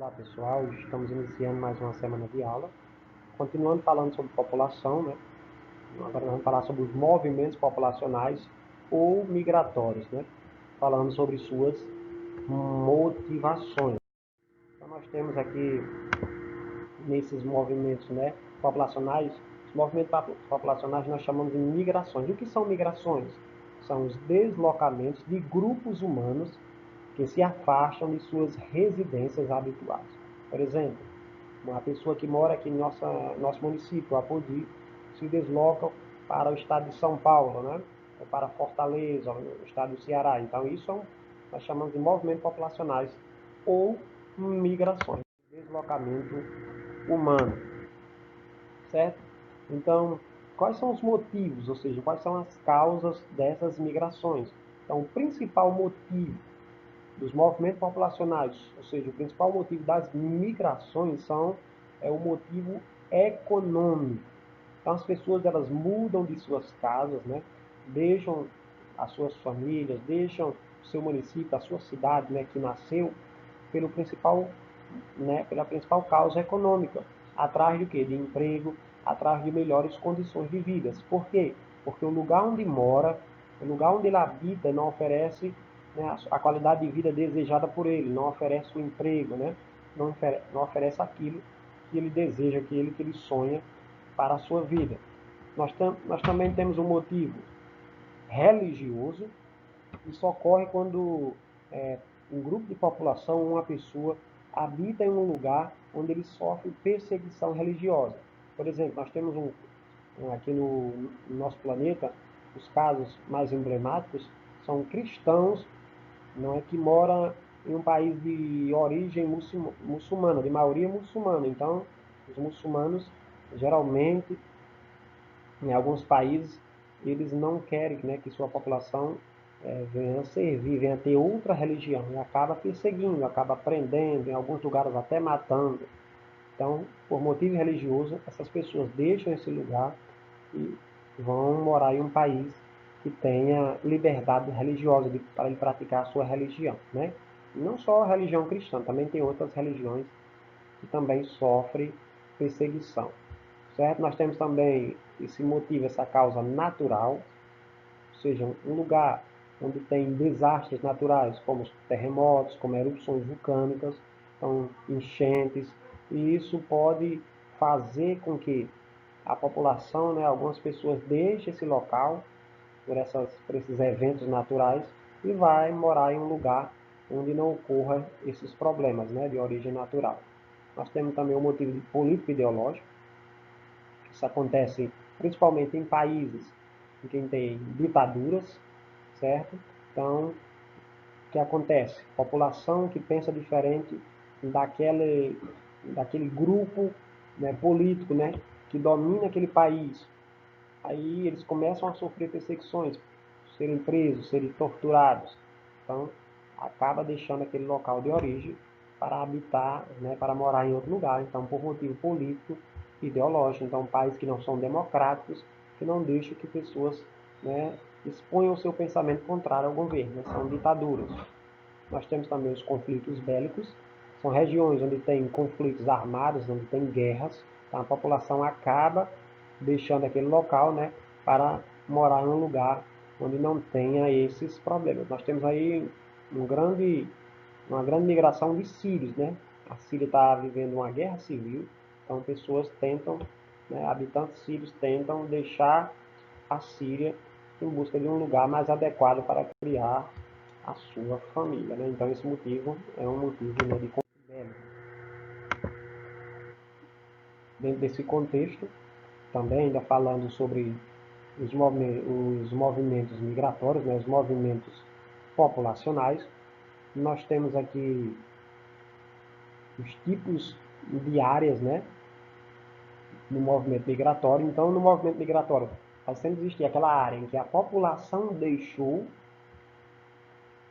Olá pessoal, estamos iniciando mais uma semana de aula, continuando falando sobre população, né? Agora nós vamos falar sobre os movimentos populacionais ou migratórios, né? Falando sobre suas motivações. Então nós temos aqui nesses movimentos, né, populacionais, os movimentos populacionais nós chamamos de migrações. O que são migrações? São os deslocamentos de grupos humanos que se afastam de suas residências habituais. Por exemplo, uma pessoa que mora aqui no nosso município, Apodi, se desloca para o estado de São Paulo, né? Ou para Fortaleza, no estado do Ceará. Então, isso nós chamamos de movimentos populacionais ou migrações, deslocamento humano, certo? Então, quais são os motivos, ou seja, quais são as causas dessas migrações? Então, o principal motivo dos movimentos populacionais, ou seja, o principal motivo das migrações é o motivo econômico. Então as pessoas elas mudam de suas casas, né? Deixam as suas famílias, deixam o seu município, a sua cidade, né, que nasceu pelo principal, né, pela principal causa econômica, atrás de quê? De emprego, atrás de melhores condições de vida. Por quê? Porque o lugar onde mora, o lugar onde ele habita não oferece, né, a qualidade de vida desejada por ele, não oferece o emprego, né? Não oferece aquilo que ele deseja, que ele sonha para a sua vida. Nós também temos um motivo religioso. Isso ocorre quando um grupo de população, uma pessoa, habita em um lugar onde ele sofre perseguição religiosa. Por exemplo, nós temos aqui no nosso planeta, os casos mais emblemáticos são cristãos, não é, que moram em um país de origem muçulmana, de maioria muçulmana. Então, os muçulmanos, geralmente, em alguns países, eles não querem, né, que sua população venha a servir, venha a ter outra religião, e acaba perseguindo, acaba prendendo, em alguns lugares até matando. Então, por motivo religioso, essas pessoas deixam esse lugar e vão morar em um país que tenha liberdade religiosa para ele praticar a sua religião, né? Não só a religião cristã, também tem outras religiões que também sofrem perseguição, certo? Nós temos também esse motivo, essa causa natural, ou seja, um lugar onde tem desastres naturais, como terremotos, como erupções vulcânicas, então, enchentes, e isso pode fazer com que a população, né, algumas pessoas deixem esse local por esses eventos naturais e vai morar em um lugar onde não ocorra esses problemas, né, de origem natural. Nós temos também o motivo de político ideológico. Isso acontece principalmente em países em que tem ditaduras, certo? Então, o que acontece? População que pensa diferente daquele grupo, né, político, né, que domina aquele país. Aí eles começam a sofrer perseguições, serem presos, serem torturados. Então, acaba deixando aquele local de origem para habitar, né, para morar em outro lugar. Então, por motivo político, ideológico. Então, países que não são democráticos, que não deixam que pessoas, né, exponham o seu pensamento contrário ao governo. Né? São ditaduras. Nós temos também os conflitos bélicos. São regiões onde tem conflitos armados, onde tem guerras. Então, a população acaba deixando aquele local, né, para morar em um lugar onde não tenha esses problemas. Nós temos aí uma grande migração de sírios, né? A Síria está vivendo uma guerra civil, então pessoas tentam, né, habitantes sírios tentam deixar a Síria em busca de um lugar mais adequado para criar a sua família, né? Então esse motivo é um motivo, né, de conflito bélico. Dentro desse contexto, também ainda falando sobre os movimentos migratórios, né, os movimentos populacionais, nós temos aqui os tipos de áreas, né, no movimento migratório. Então, no movimento migratório, vai sempre existir aquela área em que a população deixou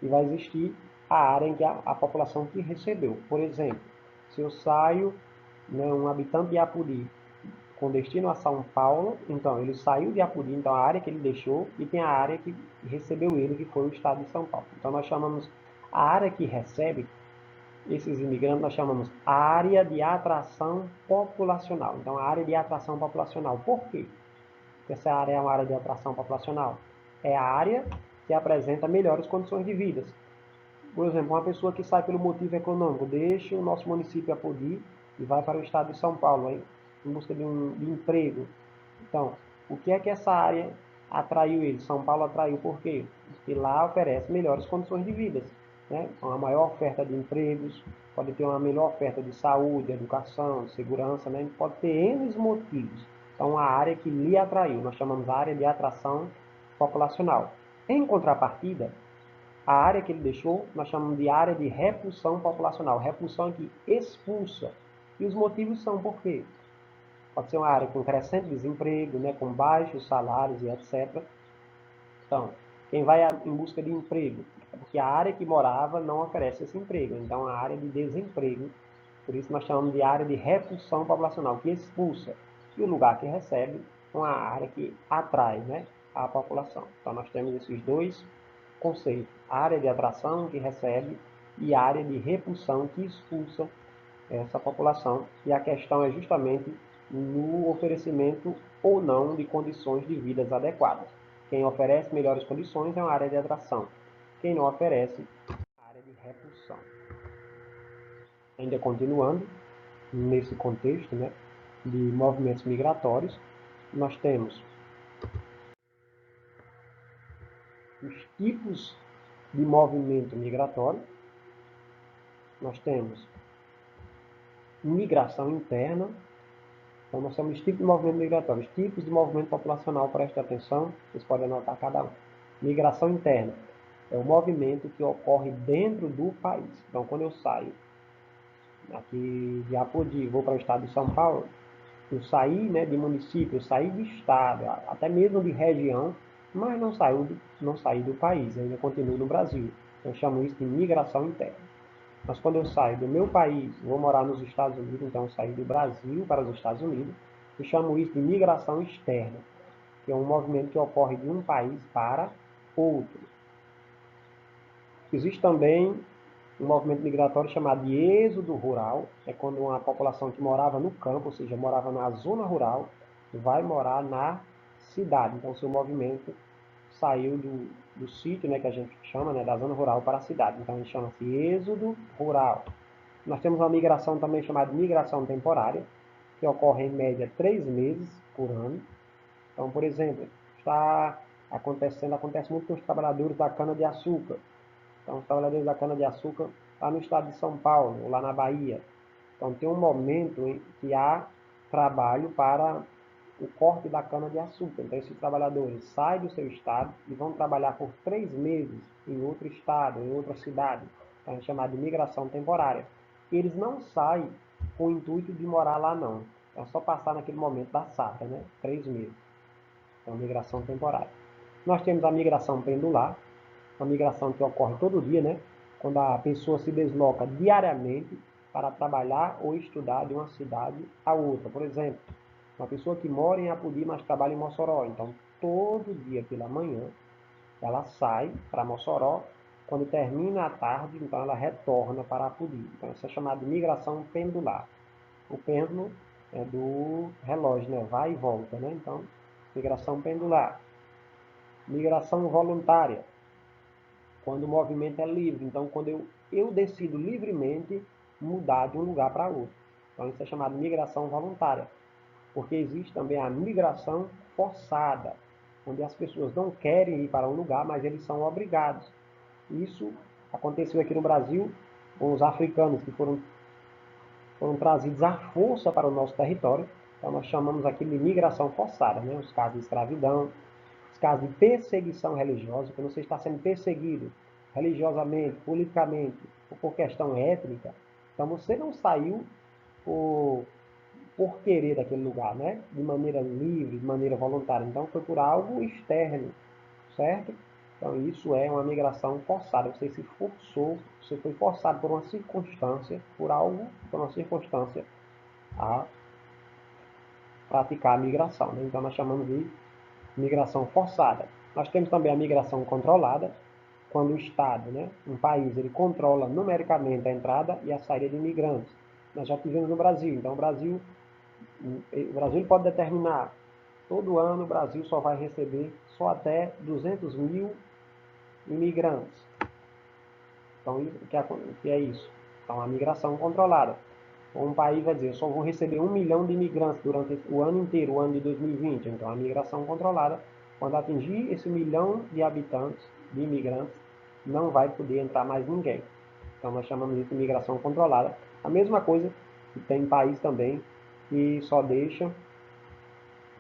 e vai existir a área em que a população que recebeu. Por exemplo, se eu saio, né, um habitante de Apodi com destino a São Paulo, então ele saiu de Apodi, então a área que ele deixou, e tem a área que recebeu ele, que foi o estado de São Paulo. Então nós chamamos a área que recebe esses imigrantes nós chamamos área de atração populacional. Então, a área de atração populacional. Por quê? Porque essa área é uma área de atração populacional. É a área que apresenta melhores condições de vida. Por exemplo, uma pessoa que sai pelo motivo econômico, deixa o nosso município Apodi e vai para o estado de São Paulo, aí, em busca de emprego. Então, o que é que essa área atraiu ele? São Paulo atraiu por quê? Porque lá oferece melhores condições de vida, né? Uma maior oferta de empregos, pode ter uma melhor oferta de saúde, educação, segurança, né? Pode ter N motivos. Então, a área que lhe atraiu, nós chamamos a área de atração populacional. Em contrapartida, a área que ele deixou, nós chamamos de área de repulsão populacional. Repulsão é que expulsa. E os motivos são por quê? Pode ser uma área com crescente desemprego, né, com baixos salários e etc. Então, quem vai em busca de emprego é porque a área que morava não oferece esse emprego. Então, a área de desemprego, por isso nós chamamos de área de repulsão populacional, que expulsa. E o lugar que recebe é uma área que atrai, né, a população. Então, nós temos esses dois conceitos. Área de atração, que recebe, e área de repulsão, que expulsa essa população. E a questão é justamente no oferecimento ou não de condições de vida adequadas. Quem oferece melhores condições é uma área de atração. Quem não oferece, é uma área de repulsão. Ainda continuando, nesse contexto, né, de movimentos migratórios, nós temos os tipos de movimento migratório, nós temos migração interna. Então, nós temos tipos de movimento migratório, tipos de movimento populacional, preste atenção, vocês podem anotar cada um. Migração interna é o movimento que ocorre dentro do país. Então, quando eu saio aqui de Apodi, vou para o estado de São Paulo, eu saí, né, de município, eu saí de estado, até mesmo de região, mas não saí do país, ainda continuo no Brasil. Eu chamo isso de migração interna. Mas quando eu saio do meu país, vou morar nos Estados Unidos, então eu saí do Brasil para os Estados Unidos, eu chamo isso de migração externa, que é um movimento que ocorre de um país para outro. Existe também um movimento migratório chamado de êxodo rural, é quando uma população que morava no campo, ou seja, morava na zona rural, vai morar na cidade. Então, seu movimento saiu do sítio, né, que a gente chama, né, da zona rural para a cidade. Então, a gente chama-se êxodo rural. Nós temos uma migração também chamada de migração temporária, que ocorre em média 3 meses por ano. Então, por exemplo, acontece muito com os trabalhadores da cana-de-açúcar. Então, os trabalhadores da cana-de-açúcar lá no estado de São Paulo, ou lá na Bahia. Então, tem um momento em que há trabalho para o corte da cana-de-açúcar. Então, esses trabalhadores saem do seu estado e vão trabalhar por 3 meses em outro estado, em outra cidade. Então, é chamado de migração temporária. Eles não saem com o intuito de morar lá, não. É só passar naquele momento da safra, né? 3 meses. Então, migração temporária. Nós temos a migração pendular, uma migração que ocorre todo dia, né? Quando a pessoa se desloca diariamente para trabalhar ou estudar de uma cidade a outra. Por exemplo, uma pessoa que mora em Apodi, mas trabalha em Mossoró. Então, todo dia pela manhã, ela sai para Mossoró. Quando termina a tarde, então ela retorna para Apodi. Então, isso é chamado de migração pendular. O pêndulo é do relógio, né? Vai e volta, né? Então, migração pendular. Migração voluntária, quando o movimento é livre. Então, quando eu decido livremente mudar de um lugar para outro. Então, isso é chamado de migração voluntária. Porque existe também a migração forçada, onde as pessoas não querem ir para um lugar, mas eles são obrigados. Isso aconteceu aqui no Brasil com os africanos que foram trazidos à força para o nosso território. Então, nós chamamos aqui de migração forçada, né? Os casos de escravidão, os casos de perseguição religiosa, quando você está sendo perseguido religiosamente, politicamente, ou por questão étnica, então você não saiu por querer daquele lugar, né? De maneira livre, de maneira voluntária. Então foi por algo externo, certo? Então isso é uma migração forçada. Você se forçou, você foi forçado por uma circunstância, por uma circunstância a praticar a migração, né? Então nós chamamos de migração forçada. Nós temos também a migração controlada, quando o Estado, né, um país, ele controla numericamente a entrada e a saída de imigrantes. Nós já tivemos no Brasil. Então, o Brasil pode determinar, todo ano o Brasil só vai receber só até 200 mil imigrantes. Então, o que é isso? Então, a migração controlada. Um país vai dizer, eu só vou receber 1 milhão de imigrantes durante o ano inteiro, o ano de 2020. Então, a migração controlada, quando atingir esse 1 milhão de habitantes, de imigrantes, não vai poder entrar mais ninguém. Então, nós chamamos isso de migração controlada. A mesma coisa que tem país também que só deixa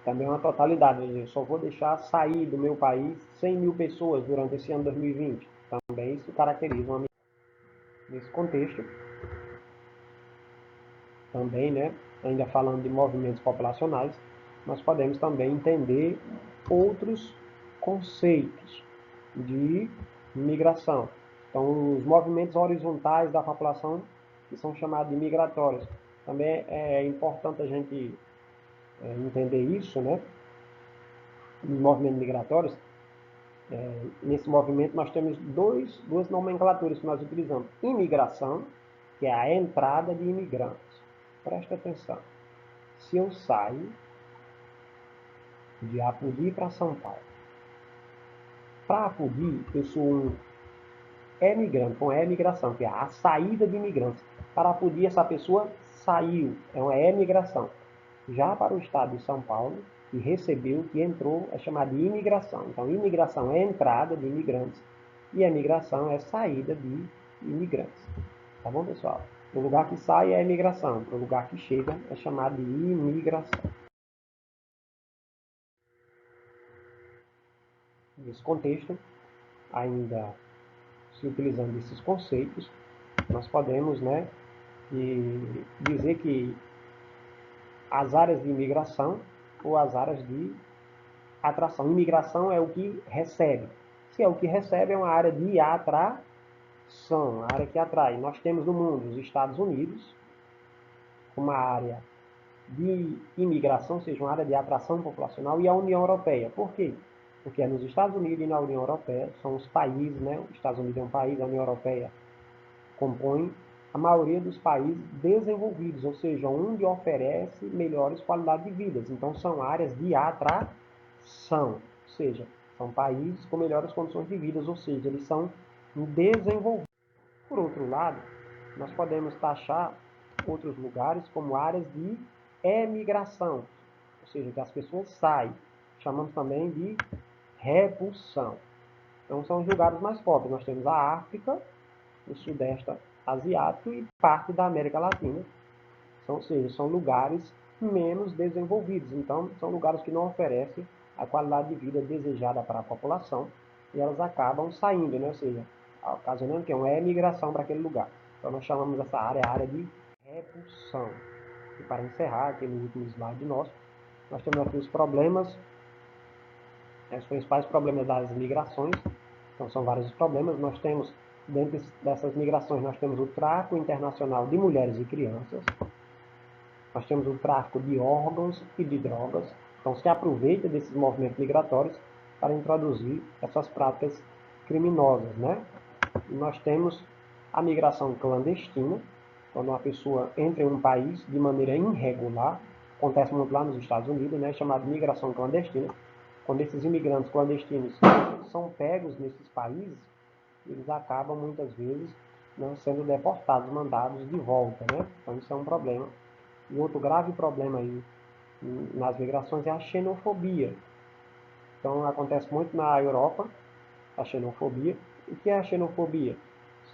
também uma totalidade. Eu só vou deixar sair do meu país 100 mil pessoas durante esse ano 2020. Também isso caracteriza uma nesse contexto. Também, né, ainda falando de movimentos populacionais, nós podemos também entender outros conceitos de migração. Então, os movimentos horizontais da população, que são chamados de migratórios. Também é importante a gente entender isso, né? Nos movimentos migratórios, nesse movimento nós temos duas nomenclaturas que nós utilizamos. Imigração, que é a entrada de imigrantes. Presta atenção. Se eu saio de Apodi para São Paulo, para Apodi eu sou um emigrante, com emigração, que é a saída de imigrantes. Para Apodi essa pessoa saiu, é uma emigração. Já para o estado de São Paulo, que recebeu, que entrou, é chamada de imigração. Então, imigração é entrada de imigrantes e emigração é saída de imigrantes. Tá bom, pessoal? O lugar que sai é imigração, o lugar que chega é chamado de imigração. Nesse contexto, ainda se utilizando esses conceitos, nós podemos, né, dizer que as áreas de imigração ou as áreas de atração. Imigração é o que recebe. Se é o que recebe, é uma área de atração, a área que atrai. Nós temos no mundo os Estados Unidos, uma área de imigração, ou seja, uma área de atração populacional, e a União Europeia. Por quê? Porque é nos Estados Unidos e na União Europeia, são os países, né? Os Estados Unidos é um país, a União Europeia compõe a maioria dos países desenvolvidos, ou seja, onde oferece melhores qualidades de vida. Então, são áreas de atração, ou seja, são países com melhores condições de vida, ou seja, eles são desenvolvidos. Por outro lado, nós podemos taxar outros lugares como áreas de emigração, ou seja, que as pessoas saem. Chamamos também de repulsão. Então, são os lugares mais pobres. Nós temos a África, o Sudeste Asiático e parte da América Latina. Ou seja, são lugares menos desenvolvidos. Então, são lugares que não oferecem a qualidade de vida desejada para a população e elas acabam saindo, né? Ou seja, ocasionando que é uma emigração para aquele lugar. Então, nós chamamos essa área a área de repulsão. E para encerrar, aqui no último slide nosso, nós temos aqui os problemas, os principais problemas das migrações. Então, são vários os problemas. Nós temos, dentro dessas migrações, nós temos o tráfico internacional de mulheres e crianças. Nós temos o tráfico de órgãos e de drogas. Então, se aproveita desses movimentos migratórios para introduzir essas práticas criminosas, né? E nós temos a migração clandestina, quando uma pessoa entra em um país de maneira irregular, acontece muito lá nos Estados Unidos, né? Chamada de migração clandestina. Quando esses imigrantes clandestinos são pegos nesses países, eles acabam muitas vezes não sendo deportados, mandados de volta, né? Então isso é um problema. E outro grave problema aí nas migrações é a xenofobia. Então acontece muito na Europa, a xenofobia. O que é a xenofobia?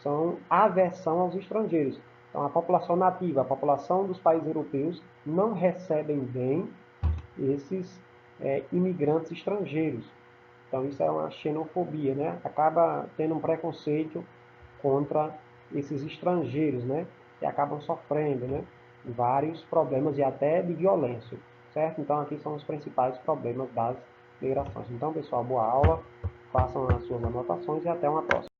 São a aversão aos estrangeiros. Então a população nativa, a população dos países europeus não recebem bem esses imigrantes estrangeiros. Então isso é uma xenofobia, né? Acaba tendo um preconceito contra esses estrangeiros, né? Que acabam sofrendo, né? Vários problemas e até de violência, certo? Então aqui são os principais problemas das migrações. Então, pessoal, boa aula, façam as suas anotações e até uma próxima.